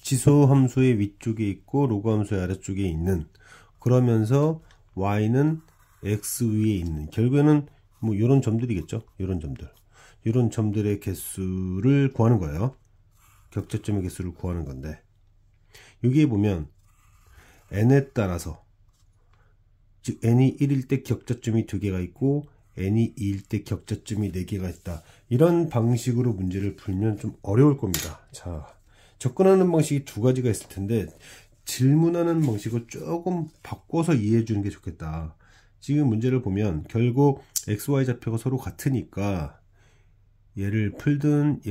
지수 함수의 위쪽에 있고 로그 함수의 아래쪽에 있는, 그러면서 y는 x 위에 있는, 결국에는 뭐 이런 점들이겠죠. 이런 점들의 개수를 구하는 거예요. 격자점의 개수를 구하는 건데, 여기에 보면 n에 따라서, 즉 n이 1일 때 격자점이 2개가 있고 n이 2일 때 격자점이 4개가 있다. 이런 방식으로 문제를 풀면 좀 어려울 겁니다. 자, 접근하는 방식이 두 가지가 있을 텐데 질문하는 방식을 조금 바꿔서 이해해 주는 게 좋겠다. 지금 문제를 보면 결국 XY 좌표가 서로 같으니까 얘를 풀든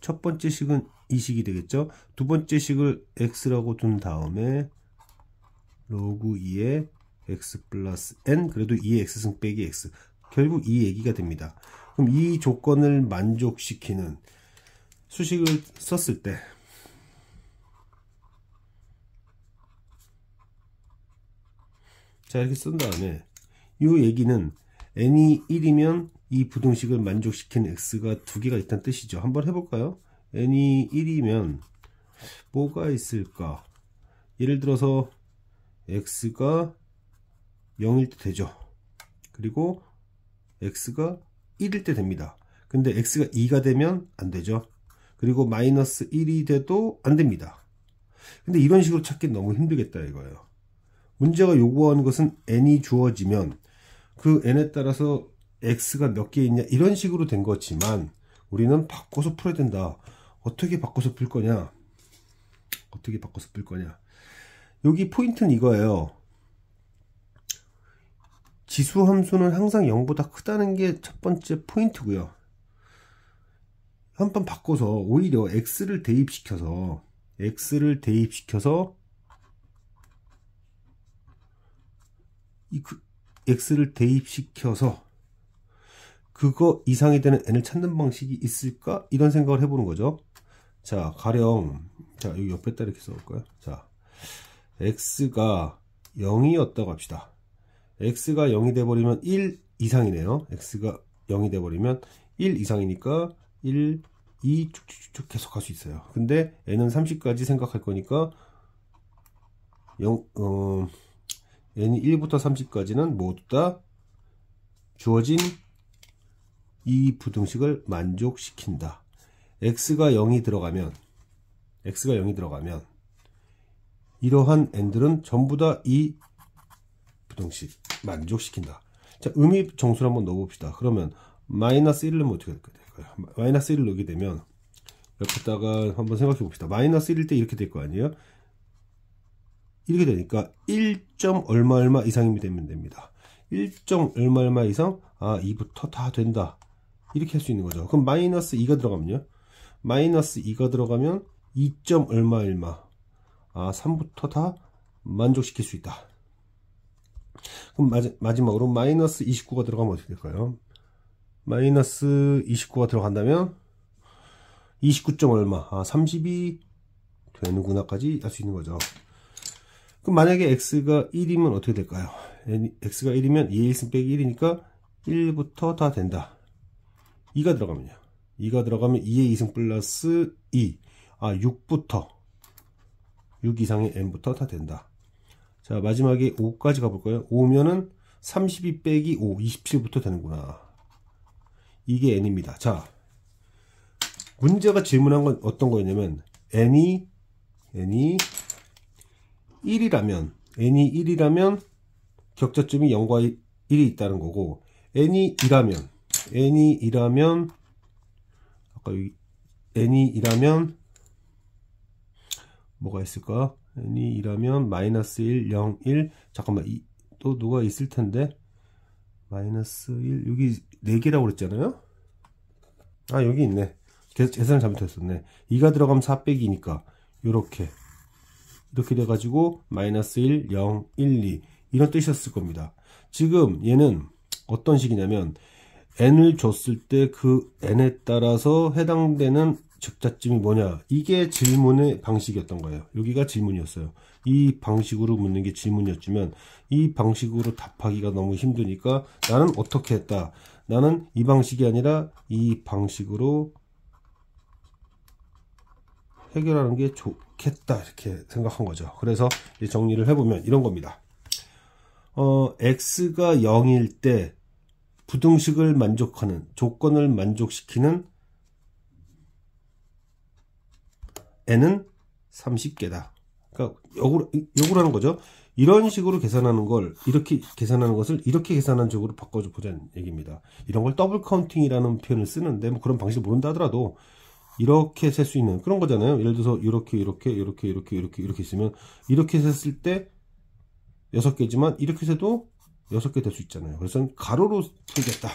첫 번째 식은 이 식이 되겠죠. 두 번째 식을 x라고 둔 다음에 로그 2의 x 플러스 n, 그래도 2의 x승 빼기 x, 결국 이 얘기가 됩니다. 그럼 이 조건을 만족시키는 수식을 썼을 때, 자, 이렇게 쓴 다음에 이 얘기는 n이 1이면 이 부등식을 만족시키는 x가 2개가 있다는 뜻이죠. 한번 해볼까요? n이 1이면 뭐가 있을까? 예를 들어서 x가 0일 때 되죠. 그리고 x가 1일 때 됩니다. 근데 x가 2가 되면 안 되죠. 그리고 마이너스 1이 돼도 안 됩니다. 근데 이런 식으로 찾기 너무 힘들겠다 이거예요. 문제가 요구하는 것은 n이 주어지면 그 n에 따라서 x가 몇 개 있냐, 이런 식으로 된 거지만 우리는 바꿔서 풀어야 된다. 어떻게 바꿔서 풀 거냐? 여기 포인트는 이거예요. 지수 함수는 항상 0보다 크다는 게 첫 번째 포인트고요. 한번 바꿔서 오히려 x를 대입시켜서 그거 이상이 되는 n을 찾는 방식이 있을까? 이런 생각을 해보는 거죠. 자, 가령, 자, 여기 옆에다 이렇게 써볼까요? 자, x가 0이었다고 합시다. x가 0이 돼버리면 1 이상이네요. x가 0이 돼버리면 1 이상이니까 1, 2 쭉쭉쭉 계속 갈 수 있어요. 근데 n은 30까지 생각할 거니까 n이 1부터 30까지는 모두 다 주어진 이 부등식을 만족시킨다. x가 0이 들어가면 이러한 n들은 전부 다 이 부등식 만족시킨다. 자, 의미 정수를 한번 넣어봅시다. 그러면 마이너스 1을 넣으면 어떻게 될까요? 마이너스 1을 넣게 되면 옆에다가 한번 생각해 봅시다. 마이너스 1일 때 이렇게 될 거 아니에요? 이렇게 되니까 1. 얼마 이상이 되면 됩니다. 1. 얼마 이상, 2부터 다 된다. 이렇게 할 수 있는 거죠. 그럼 마이너스 2가 들어가면요? 마이너스 2가 들어가면 2. 얼마 3부터 다 만족시킬 수 있다. 그럼 마지막으로 마이너스 29가 들어가면 어떻게 될까요? 마이너스 29가 들어간다면 29. 얼마, 30이 되는구나까지 할 수 있는 거죠. 그럼 만약에 x가 1이면 어떻게 될까요? x가 1이면 2의 1승 빼기 1이니까 1부터 다 된다. 2가 들어가면요. 2가 들어가면 2의 2승 플러스 2. 6 이상의 n부터 다 된다. 자, 마지막에 5까지 가볼까요? 5면은 32 빼기 5, 27부터 되는구나. 이게 n입니다. 자, 문제가 질문한 건 어떤 거였냐면, n이 1이라면 격자점이 0과 1이 있다는 거고, n이 2라면 아까 여기 n이 2라면 뭐가 있을까? n이 2라면 마이너스 1, 0, 1. 잠깐만, 또 누가 있을 텐데. 마이너스 1, 여기 4개라고 그랬잖아요? 여기 있네. 계산을 잘못했었네. 2가 들어가면 4 빼기니까 이렇게 돼가지고 마이너스 1, 0, 1, 2 이런 뜻이었을 겁니다. 지금 얘는 어떤 식이냐면 n을 줬을 때 그 n에 따라서 해당되는 적자점이 뭐냐, 이게 질문의 방식이었던 거예요. 여기가 질문이었어요. 이 방식으로 묻는 게 질문이었지만 이 방식으로 답하기가 너무 힘드니까 나는 어떻게 했다, 나는 이 방식이 아니라 이 방식으로 해결하는 게 좋겠다 이렇게 생각한 거죠. 그래서 정리를 해보면 이런 겁니다. x가 0일 때 부등식을 만족하는 조건을 만족시키는 n은 30개다. 그러니까 역으로 하는 거죠. 이런 식으로 계산하는 걸 이렇게 계산하는 것을 이렇게 계산하는 쪽으로 바꿔줘 보자는 얘기입니다. 이런 걸 더블 카운팅이라는 표현을 쓰는데 뭐 그런 방식을 모른다 하더라도 이렇게 셀 수 있는 그런 거잖아요. 예를 들어서 이렇게 있으면 이렇게 셌을 때 6개지만 이렇게 세도 6개 될 수 있잖아요. 그래서 가로로 풀겠다.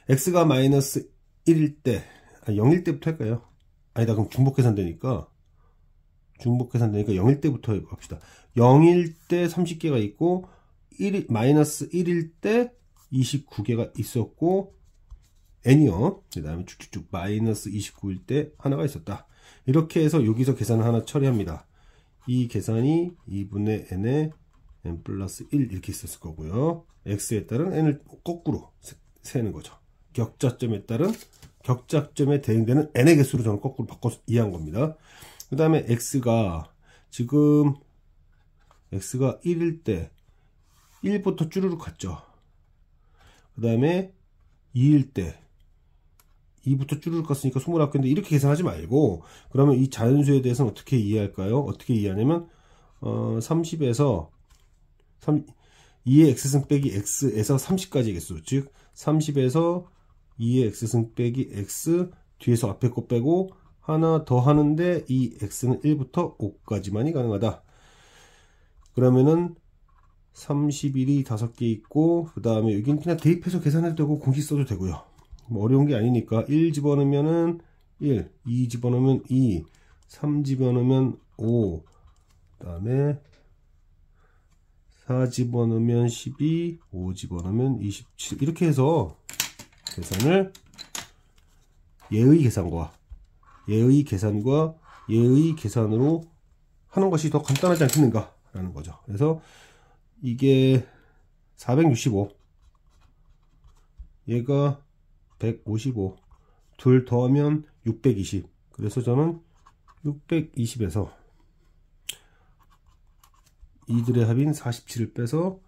x가 마이너스 1일 때 0일 때부터 할까요? 아니다, 그럼 중복 계산되니까 0일 때부터 해봅시다. 0일 때 30개가 있고 마이너스 1일 때 29개가 있었고 n이요. 그 다음에 쭉쭉쭉 마이너스 29일 때 하나가 있었다. 이렇게 해서 여기서 계산을 하나 처리합니다. 이 계산이 2분의 n에 n 플러스 1 이렇게 있었을 거고요. x에 따른 n을 거꾸로 세는 거죠. 격자점에 따른 격자점에 대응되는 n의 개수로 저는 거꾸로 바꿔서 이해한 겁니다. 그 다음에 x가 지금 x가 1일 때 1부터 쭈르륵 갔죠. 그 다음에 2일 때 2부터 쭈르륵 갔으니까 29개인데 이렇게 계산하지 말고 그러면 이 자연수에 대해서는 어떻게 이해할까요? 어떻게 이해하냐면 30에서 2의 x승 빼기 x에서 30까지 개수, 즉 30에서 2의 x승 빼기 x 뒤에서 앞에 거 빼고 하나 더 하는데 이 x는 1부터 5까지만이 가능하다. 그러면은 31이 5개 있고 그 다음에 여기는 그냥 대입해서 계산해도 되고 공식 써도 되고요. 뭐 어려운 게 아니니까 1 집어넣으면은 1, 2 집어넣으면 2, 3 집어넣으면 5, 그 다음에 4 집어넣으면 12, 5 집어넣으면 27 이렇게 해서 계산을 예의 계산으로 하는 것이 더 간단하지 않겠는가 라는 거죠. 그래서 이게 465 얘가 155 둘 더하면 620 그래서 저는 620에서 이들의 합인 47을 빼서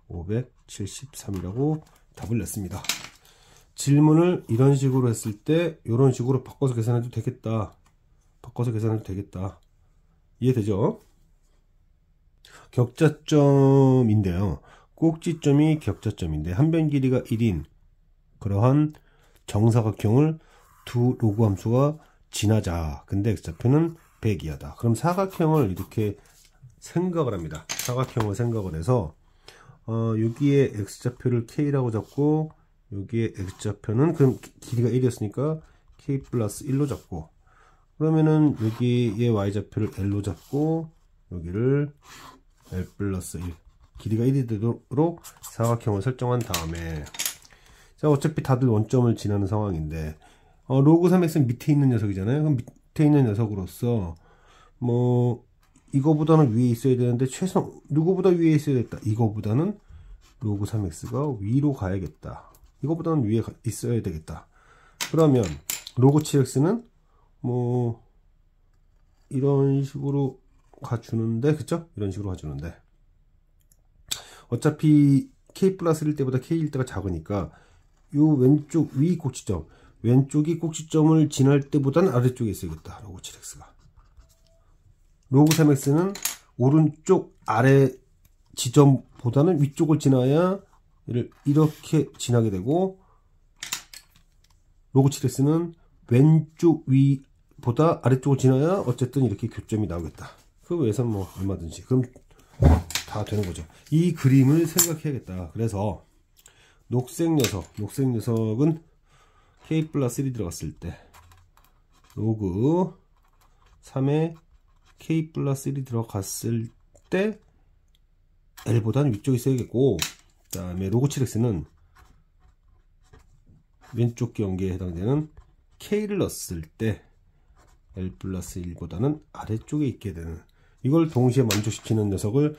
573이라고 답을 냈습니다. 질문을 이런 식으로 했을 때 이런 식으로 바꿔서 계산해도 되겠다. 이해되죠? 격자점인데요. 꼭지점이 격자점인데 한 변 길이가 1인 그러한 정사각형을 두 로그 함수가 지나자. 근데 x좌표는 100이하다. 그럼 사각형을 이렇게 생각을 합니다. 사각형을 생각을 해서 여기에 x좌표를 k라고 잡고 여기에 x좌표는 그럼 길이가 1이었으니까 k 플러스 1로 잡고 그러면은 여기에 y좌표를 l로 잡고 여기를 l 플러스 1 길이가 1이 되도록 사각형을 설정한 다음에 자 어차피 다들 원점을 지나는 상황인데 로그 3x는 밑에 있는 녀석이잖아요. 그럼 밑에 있는 녀석으로서 뭐 이거보다는 위에 있어야 되는데 최소 누구보다 위에 있어야 됐다. 이거보다는 로그 3x가 위로 가야겠다. 이거보다는 위에 있어야 되겠다. 그러면 로그 7x는 뭐 이런 식으로 가주는데 그쵸? 이런 식으로 가주는데 어차피 k 플러스 1일 때보다 k일 때가 작으니까 요 왼쪽 위 꼭지점 왼쪽이 꼭지점을 지날 때보다는 아래쪽에 있어야겠다. 로그 7x가 로그 3x는 오른쪽 아래 지점보다는 위쪽을 지나야 이렇게 지나게 되고 로그 7x는 왼쪽 위보다 아래쪽을 지나야 어쨌든 이렇게 교점이 나오겠다. 그 외에서는 뭐 얼마든지 그럼 다 되는 거죠. 이 그림을 생각해야겠다. 그래서 녹색 녀석은 k 플러스 1이 들어갔을 때 로그 3에 k 플러스 1이 들어갔을 때 l보다는 위쪽에 있어야겠고 그 다음에 로그 7x는 왼쪽 경계에 해당되는 k를 넣었을 때 l 플러스 1보다는 아래쪽에 있게 되는 이걸 동시에 만족시키는 녀석을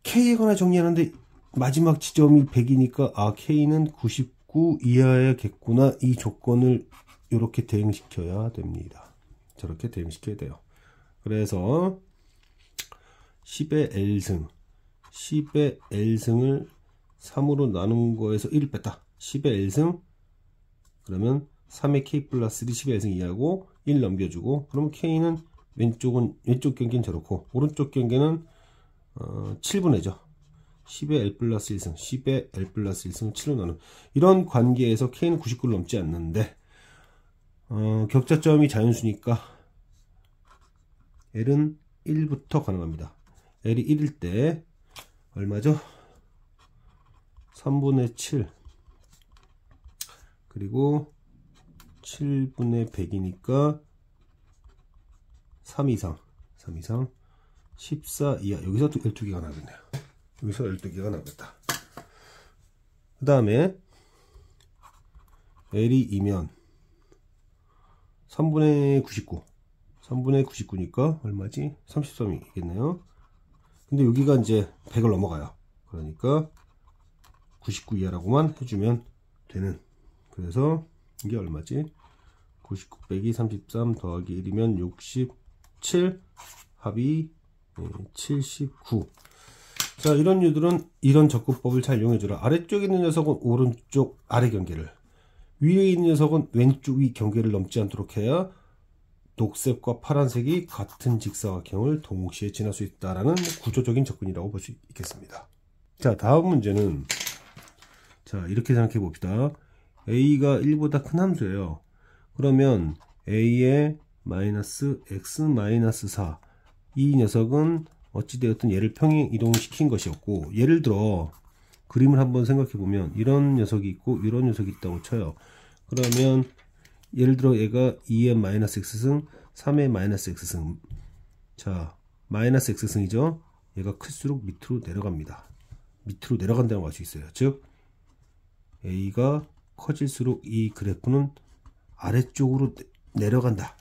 k에 관해 정리하는데 마지막 지점이 100이니까 아 k는 99 이하야겠구나 이 조건을 이렇게 대응시켜야 됩니다. 저렇게 대응시켜야 돼요. 그래서 10의 L승 10의 L승을 3으로 나눈 거에서 1을 뺐다. 10의 L승 그러면 3의 K 플러스 1이 10의 L승 2하고 1 넘겨주고, 그러면 K는 왼쪽 경계는 저렇고 오른쪽 경계는 7분의죠. 10의 L 플러스 1승 10의 L 플러스 1승 7로 나눈 이런 관계에서 K는 99를 넘지 않는데 격자점이 자연수니까 L은 1부터 가능합니다. L이 1일 때 얼마죠? 3분의 7 그리고 7분의 100이니까 3 이상 14 이하. 여기서 12개가 나겠네요. 여기서 12개가 나겠다. 그 다음에 L이 2면 3분의 99니까 얼마지? 33이겠네요. 근데 여기가 이제 100을 넘어가요. 그러니까 99 이하라고만 해주면 되는. 그래서 이게 얼마지? 99 빼기 33 더하기 1이면 67, 합이 79. 자, 이런 류들은 이런 접근법을 잘 이용해주라. 아래쪽에 있는 녀석은 오른쪽 아래 경계를, 위에 있는 녀석은 왼쪽 위 경계를 넘지 않도록 해야 녹색과 파란색이 같은 직사각형을 동시에 지날 수 있다라는 구조적인 접근이라고 볼 수 있겠습니다. 자, 다음 문제는 자, 이렇게 생각해 봅시다. a가 1보다 큰 함수예요. 그러면 a의 마이너스 x 마이너스 4, 이 녀석은 어찌되었든 얘를 평행 이동시킨 것이었고, 예를 들어 그림을 한번 생각해 보면 이런 녀석이 있고 이런 녀석이 있다고 쳐요. 그러면 예를 들어 얘가 2의 마이너스 x승 3의 마이너스 x승, 자 마이너스 x승이죠. 얘가 클수록 밑으로 내려갑니다. 밑으로 내려간다고 할 수 있어요. 즉 a가 커질수록 이 그래프는 아래쪽으로 내려간다,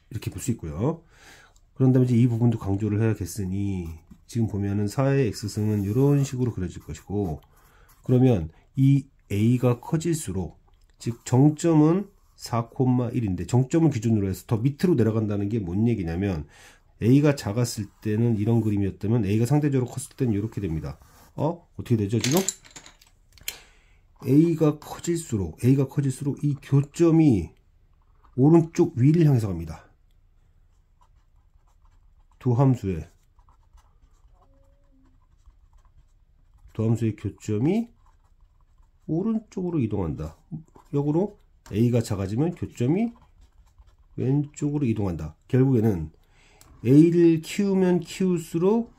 이렇게 볼 수 있고요. 그런 다음에 이제 이 부분도 강조를 해야겠으니, 지금 보면은 4의 x승은 이런 식으로 그려질 것이고, 그러면 이 a가 커질수록, 즉 정점은 4,1인데 정점을 기준으로 해서 더 밑으로 내려간다는 게 뭔 얘기냐면, a가 작았을 때는 이런 그림이었다면 a가 상대적으로 컸을 때는 이렇게 됩니다. 어떻게 되죠 지금? a가 커질수록 이 교점이 오른쪽 위를 향해서 갑니다. 두 함수의 교점이 오른쪽으로 이동한다. 역으로 a가 작아지면 교점이 왼쪽으로 이동한다. 결국에는 a를 키우면 키울수록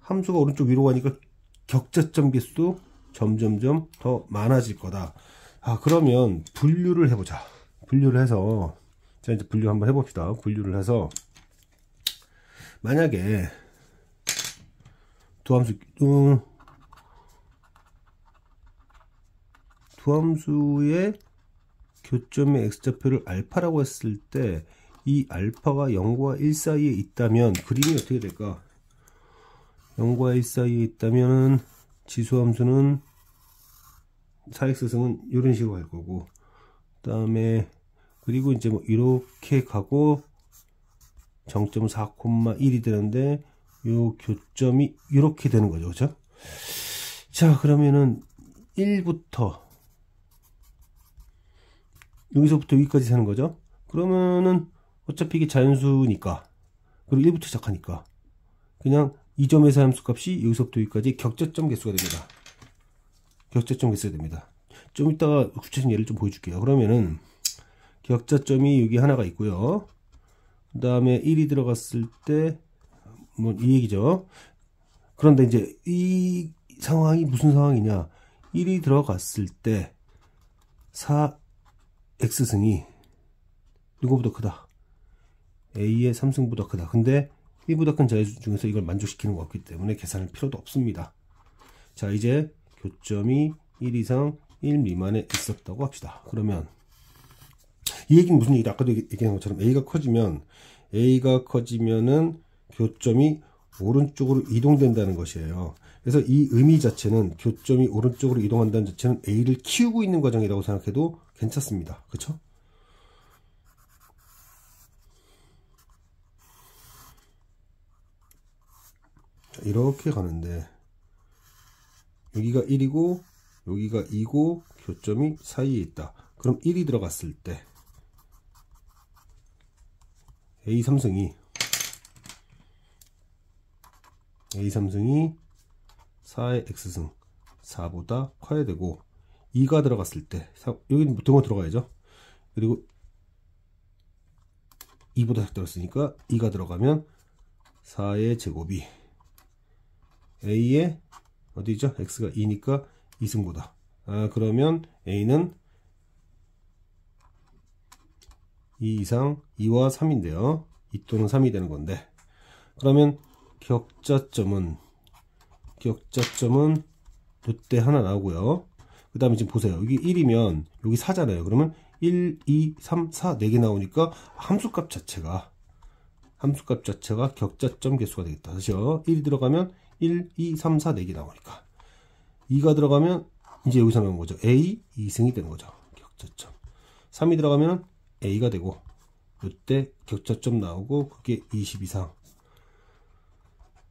함수가 오른쪽 위로 가니까 격자점 개수도 점점점 더 많아질 거다. 그러면 분류를 해보자. 분류를 해서, 자 이제 분류 한번 해봅시다. 분류를 해서 만약에 두 함수의 교점의 x좌표를 알파라고 했을 때 이 알파가 0과 1 사이에 있다면 그림이 어떻게 될까? 0과 1 사이에 있다면 지수함수는 4x승은 이런 식으로 갈 거고, 그 다음에 그리고 이제 뭐 이렇게 가고 정점은 4,1이 되는데 요 교점이 이렇게 되는 거죠. 그죠? 자, 그러면은 1부터 여기서부터 여기까지 세는 거죠. 그러면은 어차피 이게 자연수니까, 그리고 1부터 시작하니까 그냥 이 점에서 함수값이 여기서부터 여기까지 격자점 개수가 됩니다. 격자점 개수가 됩니다. 좀 이따가 구체적인 예를 좀 보여줄게요. 그러면은 격자점이 여기 하나가 있고요. 그 다음에 1이 들어갔을 때 뭐 이 얘기죠. 그런데 이제 이 상황이 무슨 상황이냐? 1이 들어갔을 때 4x승이 누구보다 크다. a의 3승보다 크다. 근데 1보다 큰 자연수 중에서 이걸 만족시키는 것 같기 때문에 계산할 필요도 없습니다. 자, 이제 교점이 1 이상 1 미만에 있었다고 합시다. 그러면 이 얘기는 무슨 얘기다? 아까도 얘기한 것처럼 a가 커지면은 교점이 오른쪽으로 이동된다는 것이에요. 그래서 이 의미 자체는 교점이 오른쪽으로 이동한다는 자체는 a를 키우고 있는 과정이라고 생각해도 괜찮습니다. 그렇죠? 이렇게 가는데 여기가 1이고 여기가 2고 교점이 사이에 있다. 그럼 1이 들어갔을 때 A 삼승이 4의 X승 4보다 커야 되고 2가 들어갔을 때 여기는 등호 들어가야죠. 그리고 2보다 들었으니까 2가 들어가면 4의 제곱이 A의 어디죠? X가 2니까 2승보다. 그러면 A는 2 이상 2와 3인데요. 2 또는 3이 되는 건데. 그러면 격자점은 이때 하나 나오고요. 그 다음에 지금 보세요. 여기 1이면 여기 4잖아요. 그러면 1, 2, 3, 4, 4개 나오니까 함수값 자체가 격자점 개수가 되겠다. 다시요. 1이 들어가면 1, 2, 3, 4, 4개 나오니까 2가 들어가면 이제 여기서 나온 거죠. A 2승이 되는 거죠. 격자점. 3이 들어가면 A가 되고 이때 격자점 나오고 그게 20 이상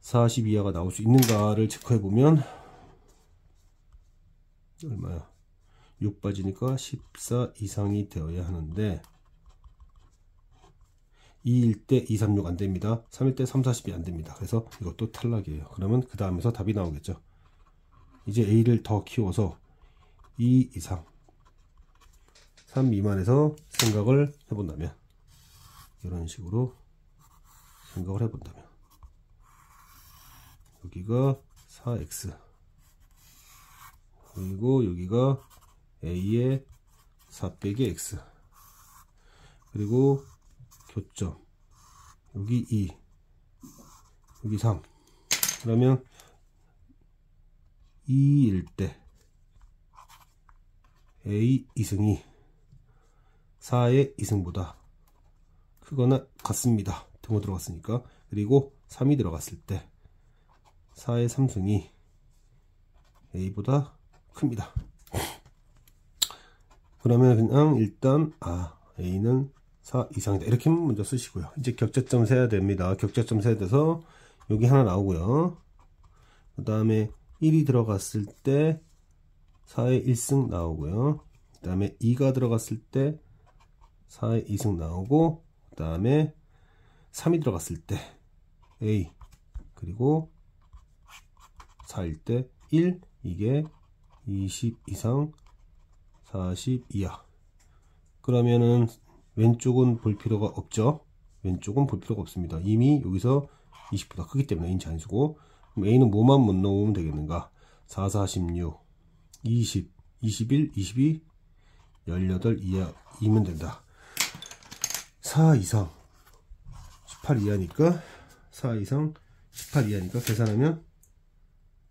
40 이하가 나올 수 있는가를 체크해 보면 얼마야? 6 빠지니까 14 이상이 되어야 하는데 2일 때 2, 3, 6 안됩니다. 3일 때 3, 40이 안됩니다. 그래서 이것도 탈락이에요. 그러면 그 다음에서 답이 나오겠죠. 이제 A를 더 키워서 2 이상 3 미만에서 생각을 해본다면 이런 식으로 생각을 해본다면 여기가 4x 그리고 여기가 A의 4 빼기 x 그리고 교점 여기 2 여기 3 그러면 2일 때 A 2승이 4의 2승보다 크거나 같습니다. 등호 들어갔으니까. 그리고 3이 들어갔을 때 4의 3승이 A보다 큽니다. 그러면 그냥 일단 A는 4 이상이다. 이렇게만 먼저 쓰시고요. 이제 격자점 세야 됩니다. 격자점 세야 돼서 여기 하나 나오고요. 그 다음에 1이 들어갔을 때 4의 1승 나오고요. 그 다음에 2가 들어갔을 때 4의 2승 나오고 그 다음에 3이 들어갔을 때 A 그리고 4일 때 1 이게 20 이상 40 이하 그러면은 왼쪽은 볼 필요가 없죠. 왼쪽은 볼 필요가 없습니다. 이미 여기서 20보다 크기 때문에 A는 잔수고 그럼 A는 뭐만 못 넣으면 되겠는가 4, 46 20, 21, 22 18 이하이면 된다. 4 이상 18 이하니까 4 이상 18 이하니까 계산하면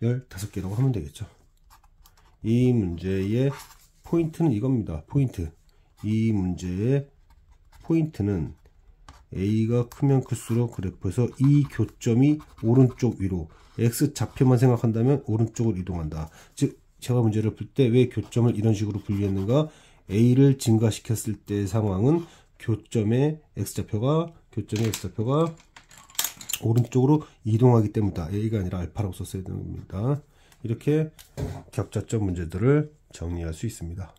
15개라고 하면 되겠죠. 이 문제의 포인트는 이겁니다. 포인트. 이 문제의 포인트는 A가 크면 클수록 그래프에서 이 교점이 오른쪽 위로 X좌표만 생각한다면 오른쪽으로 이동한다. 즉 제가 문제를 풀 때 왜 교점을 이런 식으로 분리했는가 A를 증가시켰을 때의 상황은 교점의 X좌표가 오른쪽으로 이동하기 때문이다. A가 아니라 알파라고 썼어야 됩니다. 이렇게 격자점 문제들을 정리할 수 있습니다.